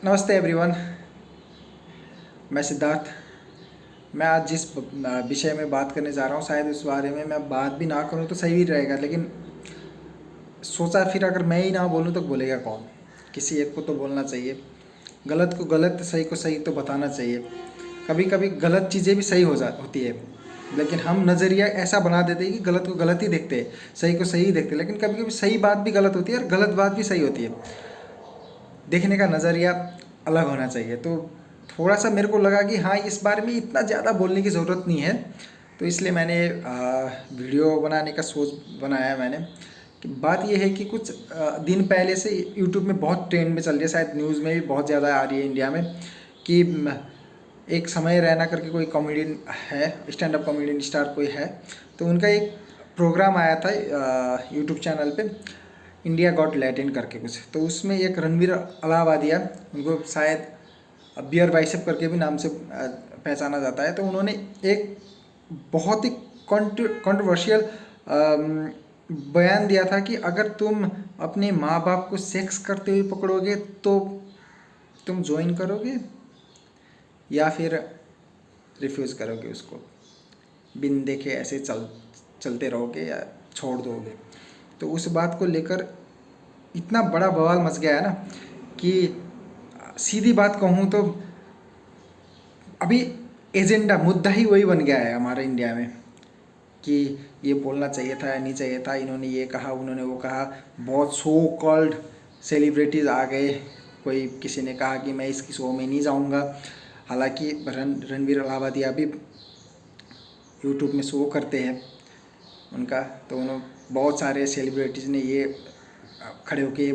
नमस्ते एवरीवन। मैं सिद्धार्थ। मैं आज जिस विषय में बात करने जा रहा हूँ, शायद उस बारे में मैं बात भी ना करूँ तो सही भी रहेगा, लेकिन सोचा फिर अगर मैं ही ना बोलूँ तो बोलेगा कौन। किसी एक को तो बोलना चाहिए। गलत को गलत, सही को सही तो बताना चाहिए। कभी कभी गलत चीज़ें भी सही होती है, लेकिन हम नज़रिया ऐसा बना देते हैं कि गलत को गलत ही देखते हैं, सही को सही ही देखते हैं। लेकिन कभी कभी सही बात भी गलत होती है और गलत बात भी सही होती है। देखने का नज़रिया अलग होना चाहिए। तो थोड़ा सा मेरे को लगा कि हाँ, इस बारे में इतना ज़्यादा बोलने की ज़रूरत नहीं है, तो इसलिए मैंने वीडियो बनाने का सोच बनाया। मैंने कि बात यह है कि कुछ दिन पहले से यूट्यूब में बहुत ट्रेंड में चल रही है, शायद न्यूज़ में भी बहुत ज़्यादा आ रही है इंडिया में, कि एक समय रैना करके कोई कॉमेडियन है, स्टैंड अप कॉमेडियन स्टार कोई है, तो उनका एक प्रोग्राम आया था यूट्यूब चैनल पे, इंडिया गॉट लैटिन करके कुछ। तो उसमें एक रणवीर अलाहाबादिया, उनको शायद बियर बाइसेप करके भी नाम से पहचाना जाता है, तो उन्होंने एक बहुत ही कंट्रोवर्शियल बयान दिया था कि अगर तुम अपने माँ बाप को सेक्स करते हुए पकड़ोगे तो तुम ज्वाइन करोगे या फिर रिफ्यूज़ करोगे, उसको बिन देखे ऐसे चलते रहोगे या छोड़ दोगे। तो उस बात को लेकर इतना बड़ा बवाल मच गया है ना, कि सीधी बात कहूँ तो अभी एजेंडा मुद्दा ही वही बन गया है हमारे इंडिया में, कि ये बोलना चाहिए था या नहीं चाहिए था, इन्होंने ये कहा, उन्होंने वो कहा। बहुत सो कॉल्ड सेलिब्रिटीज़ आ गए। कोई किसी ने कहा कि मैं इसकी शो में नहीं जाऊंगा, हालांकि रणवीर अलाहाबादी अभी यूट्यूब में शो करते हैं उनका। तो उन्होंने बहुत सारे सेलिब्रिटीज़ ने ये खड़े होके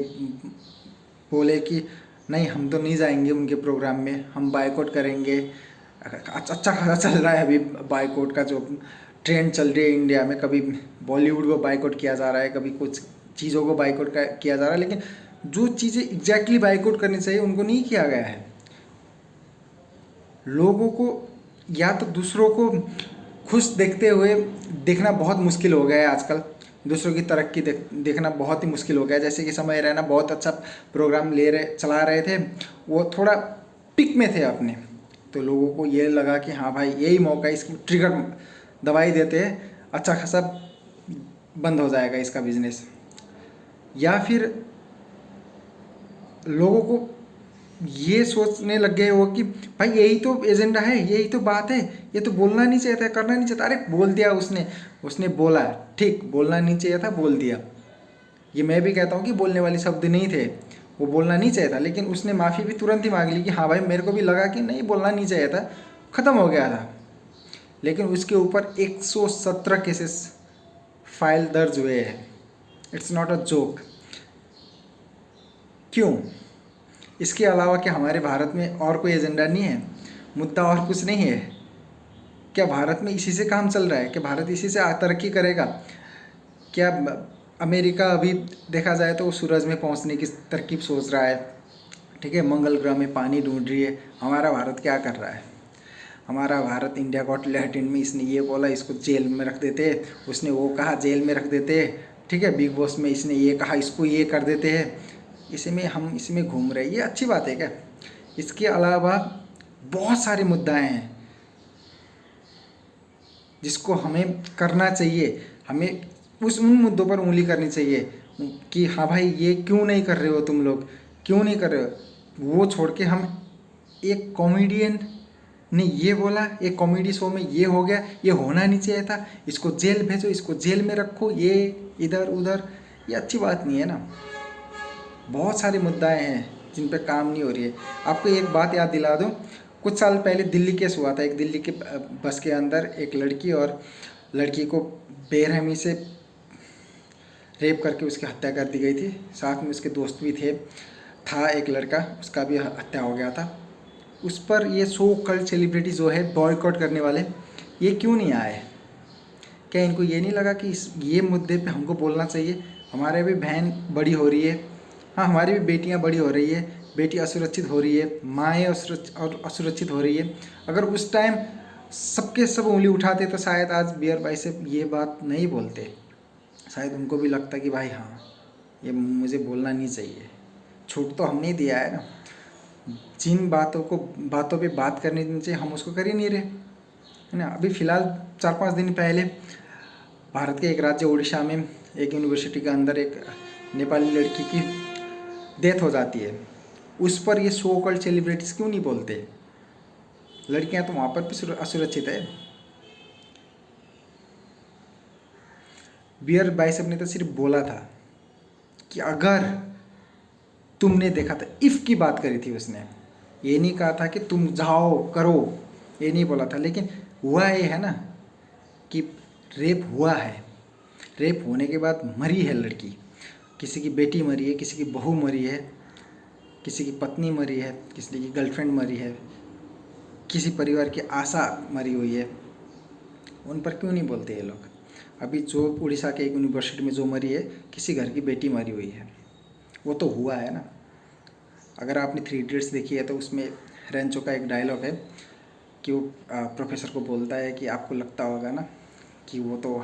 बोले कि नहीं, हम तो नहीं जाएंगे उनके प्रोग्राम में, हम बायकॉट करेंगे। अच्छा खासा चल रहा है अभी बायकॉट का जो ट्रेंड चल रही है इंडिया में। कभी बॉलीवुड को बायकॉट किया जा रहा है, कभी कुछ चीज़ों को बायकॉट किया जा रहा है, लेकिन जो चीज़ें एग्जैक्टली बायकॉट करनी चाहिए उनको नहीं किया गया है। लोगों को या तो दूसरों को खुश देखते हुए देखना बहुत मुश्किल हो गया है आजकल। दूसरों की तरक्की देखना बहुत ही मुश्किल हो गया है। जैसे कि समय रैना बहुत अच्छा प्रोग्राम चला रहे थे, वो थोड़ा पिक में थे अपने, तो लोगों को ये लगा कि हाँ भाई, यही मौका, इसकी ट्रिगर दवाई देते हैं, अच्छा खासा बंद हो जाएगा इसका बिजनेस। या फिर लोगों को ये सोचने लग गए हो कि भाई यही तो एजेंडा है, यही तो बात है, ये तो बोलना नहीं चाहिए था, करना नहीं चाहिए था। अरे बोल दिया उसने बोला, ठीक, बोलना नहीं चाहिए था, बोल दिया। ये मैं भी कहता हूँ कि बोलने वाले शब्द नहीं थे, वो बोलना नहीं चाहिए था, लेकिन उसने माफ़ी भी तुरंत ही मांग ली कि हाँ भाई, मेरे को भी लगा कि नहीं, बोलना नहीं चाहिए था, ख़त्म हो गया था। लेकिन उसके ऊपर 117 केसेस फाइल दर्ज हुए हैं। It's not a joke. क्यों? इसके अलावा क्या हमारे भारत में और कोई एजेंडा नहीं है? मुद्दा और कुछ नहीं है क्या? भारत में इसी से काम चल रहा है? क्या भारत इसी से तरक्की करेगा? क्या अमेरिका अभी देखा जाए तो सूरज में पहुंचने की तरकीब सोच रहा है, ठीक है, मंगल ग्रह में पानी ढूंढ रही है। हमारा भारत क्या कर रहा है? हमारा भारत इंडिया गॉट लैटिन में इसने ये बोला, इसको जेल में रख देते हैं, उसने वो कहा, जेल में रख देते हैं, ठीक है। बिग बॉस में इसने ये कहा, इसको ये कर देते हैं। हम इसमें घूम रहे हैं, ये अच्छी बात है क्या? इसके अलावा बहुत सारे मुद्दाएं हैं जिसको हमें करना चाहिए। हमें उन मुद्दों पर उंगली करनी चाहिए कि हाँ भाई, ये क्यों नहीं कर रहे हो तुम लोग, क्यों नहीं कर रहे हो। वो छोड़ के हम एक कॉमेडियन ने ये बोला, एक कॉमेडी शो में ये हो गया, ये होना नहीं चाहिए था, इसको जेल भेजो, इसको जेल में रखो, ये इधर उधर, ये अच्छी बात नहीं है ना। बहुत सारे मुद्दाएं हैं जिन पे काम नहीं हो रही है। आपको एक बात याद दिला दूं, कुछ साल पहले दिल्ली केस हुआ था। एक दिल्ली के बस के अंदर एक लड़की और लड़की को बेरहमी से रेप करके उसकी हत्या कर दी गई थी। साथ में उसके दोस्त भी था एक लड़का, उसका भी हत्या हो गया था। उस पर ये सो कल्ट सेलिब्रिटी जो है, बॉयकॉट करने वाले, ये क्यों नहीं आए? क्या इनको ये नहीं लगा कि ये मुद्दे पे हमको बोलना चाहिए? हमारे भी बहन बड़ी हो रही है, हाँ, हमारी भी बेटियां बड़ी हो रही है, बेटी असुरक्षित हो रही है, माएँ असुरक्षित हो रही है। अगर उस टाइम सबके सब उंगली उठाते तो शायद आज बियर भाई से ये बात नहीं बोलते। शायद उनको भी लगता कि भाई हाँ, ये मुझे बोलना नहीं चाहिए। छूट तो हमने ही दिया है ना। जिन बातों पे बात करनी चाहिए हम उसको कर ही नहीं रहे, है ना। अभी फ़िलहाल 4-5 दिन पहले भारत के एक राज्य उड़ीसा में एक यूनिवर्सिटी के अंदर एक नेपाली लड़की की डेथ हो जाती है। उस पर ये सो कॉल्ड सेलिब्रिटीज़ क्यों नहीं बोलते? लड़कियां तो वहाँ पर भी असुरक्षित है। बियर बाइसेप ने तो सिर्फ बोला था कि अगर तुमने देखा था, इफ़ की बात करी थी उसने, ये नहीं कहा था कि तुम जाओ करो, ये नहीं बोला था। लेकिन हुआ ये है ना कि रेप हुआ है, रेप होने के बाद मरी है लड़की, किसी की बेटी मरी है, किसी की बहू मरी है, किसी की पत्नी मरी है, किसी की गर्लफ्रेंड मरी है, किसी परिवार की आशा मरी हुई है। उन पर क्यों नहीं बोलते ये लोग? अभी जो उड़ीसा के एक यूनिवर्सिटी में जो मरी है, किसी घर की बेटी मरी हुई है, वो तो हुआ है ना। अगर आपने 3 इडियट्स देखी है तो उसमें रेंचो का एक डायलॉग है कि वो प्रोफेसर को बोलता है कि आपको लगता होगा ना कि वो तो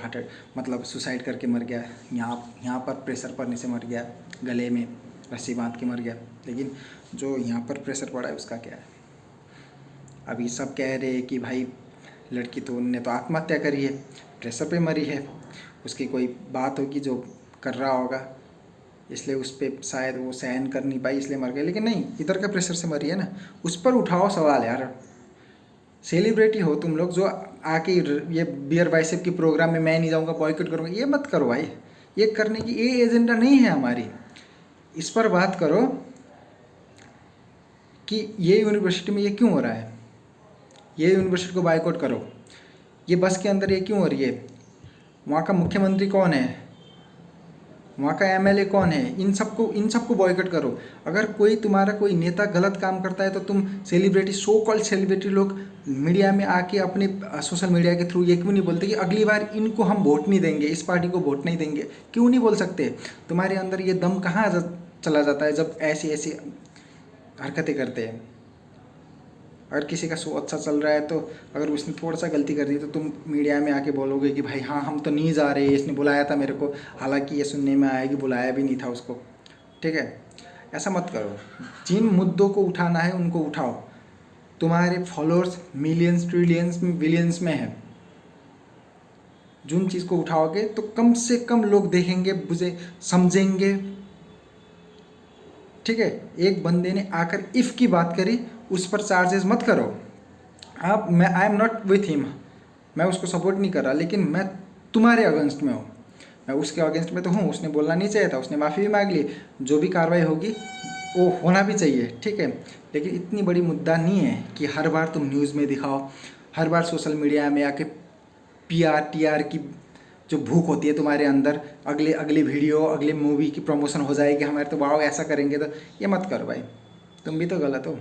मतलब सुसाइड करके मर गया, यहाँ पर प्रेशर पड़ने से मर गया, गले में रस्सी बांध के मर गया, लेकिन जो यहाँ पर प्रेशर पड़ा है उसका क्या है? अभी सब कह रहे हैं कि भाई लड़की तो उनने तो आत्महत्या करी है, प्रेशर पे मरी है, उसकी कोई बात होगी जो कर रहा होगा, इसलिए उस पर शायद वो सहन कर नहीं पाई इसलिए मर गई। लेकिन नहीं, इधर का प्रेशर से मरी है ना, उस पर उठाओ सवाल यार। सेलिब्रिटी हो तुम लोग जो आके ये बियर बाइसेप की प्रोग्राम में मैं नहीं जाऊंगा, बॉयकॉट करूंगा, ये मत करो भाई। ये करने की ये एजेंडा नहीं है हमारी। इस पर बात करो कि ये यूनिवर्सिटी में ये क्यों हो रहा है, ये यूनिवर्सिटी को बॉयकॉट करो, ये बस के अंदर ये क्यों हो रही है, वहाँ का मुख्यमंत्री कौन है, वहाँ का एमएलए कौन है, इन सबको बॉयकॉट करो। अगर तुम्हारा कोई नेता गलत काम करता है तो तुम सेलिब्रिटी, सो कॉल्ड सेलिब्रिटी लोग मीडिया में आके अपने सोशल मीडिया के थ्रू ये क्यों नहीं बोलते कि अगली बार इनको हम वोट नहीं देंगे, इस पार्टी को वोट नहीं देंगे? क्यों नहीं बोल सकते? तुम्हारे अंदर ये दम कहाँ चला जाता है जब ऐसी ऐसी हरकतें करते हैं? अगर किसी का शो अच्छा चल रहा है तो अगर उसने थोड़ा सा गलती कर दी तो तुम मीडिया में आके बोलोगे कि भाई हाँ हम तो नहीं जा रहे, इसने बुलाया था मेरे को, हालांकि ये सुनने में आया कि बुलाया भी नहीं था उसको। ठीक है, ऐसा मत करो। जिन मुद्दों को उठाना है उनको उठाओ। तुम्हारे फॉलोअर्स मिलियंस, ट्रिलियंस, बिलियंस में है। जिन चीज़ को उठाओगे तो कम से कम लोग देखेंगे, बुझे, समझेंगे। ठीक है, एक बंदे ने आकर इफ़ की बात करी, उस पर चार्जेस मत करो। I am not with him, मैं उसको सपोर्ट नहीं कर रहा, लेकिन मैं तुम्हारे अगेंस्ट में हूँ। मैं उसके अगेंस्ट में तो हूँ, उसने बोलना नहीं चाहिए था, उसने माफ़ी भी मांग ली, जो भी कार्रवाई होगी वो होना भी चाहिए। ठीक है, लेकिन इतनी बड़ी मुद्दा नहीं है कि हर बार तुम न्यूज़ में दिखाओ, हर बार सोशल मीडिया में आके PR की जो भूख होती है तुम्हारे अंदर, अगले वीडियो, अगले मूवी की प्रमोशन हो जाएगी हमारे, तो वाह ऐसा करेंगे, तो ये मत करो भाई। तुम भी तो गलत हो।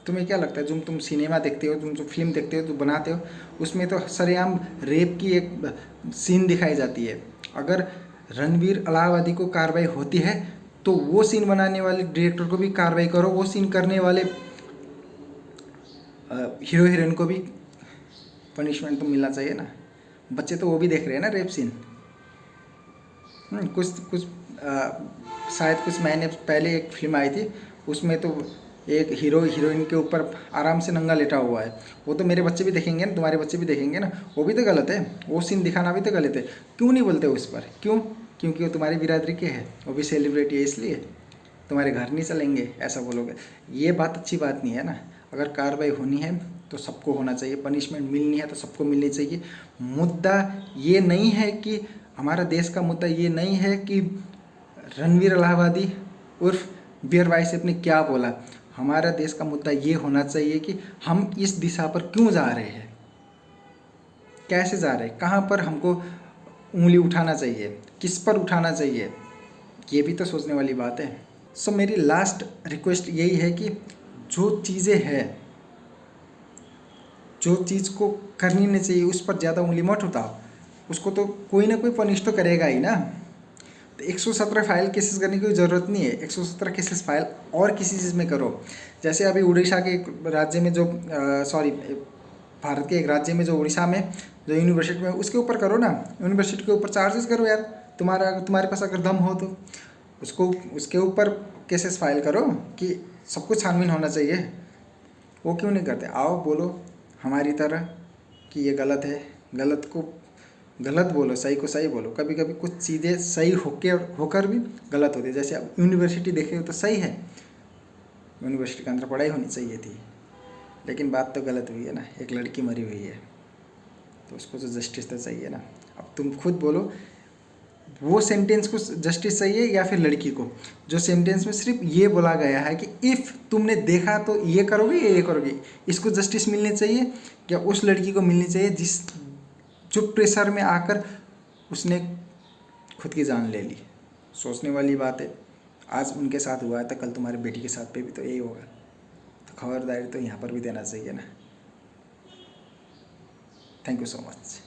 तुम्हें क्या लगता है, तुम सिनेमा देखते हो, तुम जो फिल्म देखते हो, तुम बनाते हो, उसमें तो सरेआम रेप की एक सीन दिखाई जाती है। अगर रणवीर अलाहाबादी को कार्रवाई होती है तो वो सीन बनाने वाले डायरेक्टर को भी कार्रवाई करो, वो सीन करने वाले हीरो हीरोइन को भी पनिशमेंट तो मिलना चाहिए ना। बच्चे तो वो भी देख रहे हैं ना रेप सीन। कुछ शायद कुछ महीने पहले एक फिल्म आई थी, उसमें तो एक हीरो हीरोइन के ऊपर आराम से नंगा लेटा हुआ है। वो तो मेरे बच्चे भी देखेंगे ना, तुम्हारे बच्चे भी देखेंगे ना, वो भी तो गलत है। वो सीन दिखाना भी तो गलत है। क्यों नहीं बोलते उस पर? क्यों? क्योंकि वो तुम्हारी बिरादरी के है, वो भी सेलिब्रिटी है, इसलिए तुम्हारे घर नहीं चलेंगे, ऐसा बोलोगे। ये बात अच्छी बात नहीं है ना। अगर कार्रवाई होनी है तो सबको होना चाहिए, पनिशमेंट मिलनी है तो सबको मिलनी चाहिए। मुद्दा ये नहीं है कि हमारा देश का मुद्दा ये नहीं है कि रणवीर अलाहाबादी उर्फ बियर बाइसेप ने क्या बोला। हमारा देश का मुद्दा ये होना चाहिए कि हम इस दिशा पर क्यों जा रहे हैं, कैसे जा रहे हैं, कहाँ पर हमको उंगली उठाना चाहिए, किस पर उठाना चाहिए, ये भी तो सोचने वाली बात है। सो मेरी लास्ट रिक्वेस्ट यही है कि जो चीज़ें हैं, जो चीज़ को करनी नहीं चाहिए उस पर ज़्यादा उंगली मत उठाओ। उसको तो कोई ना कोई पनिश तो करेगा ही ना। तो 117 फाइल केसेस करने की ज़रूरत नहीं है। 117 केसेस फाइल और किसी चीज़ में करो। जैसे अभी उड़ीसा के एक राज्य में जो भारत के एक राज्य में जो उड़ीसा में जो यूनिवर्सिटी में, उसके ऊपर करो ना, यूनिवर्सिटी के ऊपर चार्जेस करो यार। तुम्हारे पास अगर दम हो तो उसके ऊपर केसेस फाइल करो कि सब कुछ छानबीन होना चाहिए। वो क्यों नहीं करते? आओ बोलो हमारी तरह कि ये गलत है, गलत को गलत बोलो, सही को सही बोलो। कभी कभी कुछ चीज़ें सही होकर भी गलत होती है। जैसे अब यूनिवर्सिटी देखे तो सही है, यूनिवर्सिटी के अंदर पढ़ाई होनी चाहिए थी, लेकिन बात तो गलत हुई है ना, एक लड़की मरी हुई है, तो उसको तो जस्टिस तो चाहिए ना। अब तुम खुद बोलो, वो सेंटेंस को जस्टिस चाहिए या फिर लड़की को? जो सेंटेंस में सिर्फ ये बोला गया है कि इफ़ तुमने देखा तो ये करोगे या ये करोगे, इसको जस्टिस मिलनी चाहिए या उस लड़की को मिलनी चाहिए जो प्रेशर में आकर उसने खुद की जान ले ली? सोचने वाली बात है। आज उनके साथ हुआ है तो कल तुम्हारी बेटी के साथ पे भी तो यही होगा, तो खबरदारी तो यहाँ पर भी देना चाहिए ना। Thank you so much.